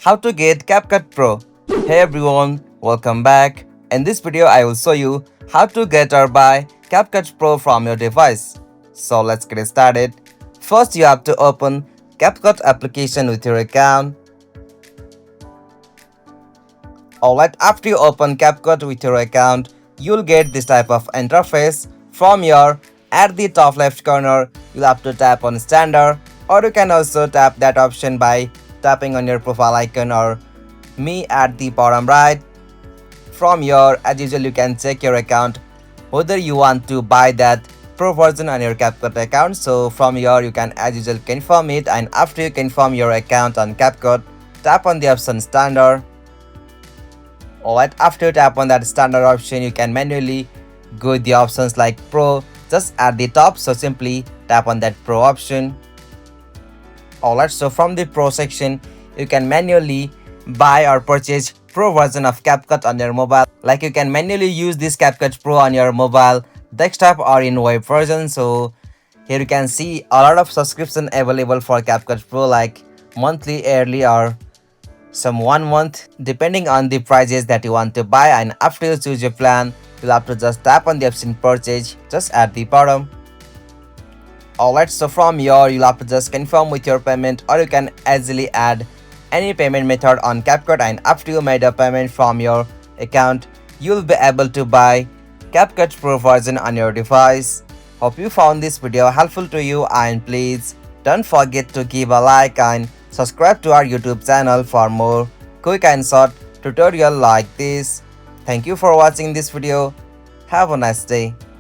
How to get CapCut Pro. Hey everyone, welcome back. In this video, I will show you how to get or buy CapCut Pro from your device. So let's get started. First, you have to open CapCut application with your account. Alright, after you open CapCut with your account, you'll get this type of interface. From your at the top left corner, you'll have to tap on standard, or you can also tap that option by tapping on your profile icon or me at the bottom right. From your, as usual, you can check your account whether you want to buy that pro version on your CapCut account. So from here you can as usual confirm it, and after you confirm your account on CapCut, tap on the option standard. Alright, after you tap on that standard option, you can manually go with the options like Pro just at the top, so simply tap on that Pro option. Alright, so from the Pro section, you can manually buy or purchase Pro version of CapCut on your mobile. Like you can manually use this CapCut Pro on your mobile desktop or in web version. So here you can see a lot of subscription available for CapCut Pro, like monthly, yearly, or some 1 month, depending on the prices that you want to buy. And after you choose your plan, you'll have to just tap on the option purchase just at the bottom. Alright, so from here you'll have to just confirm with your payment, or you can easily add any payment method on CapCut, and after you made a payment from your account, you'll be able to buy CapCut Pro version on your device. Hope you found this video helpful to you, and please don't forget to give a like and subscribe to our YouTube channel for more quick and short tutorial like this. Thank you for watching this video. Have a nice day.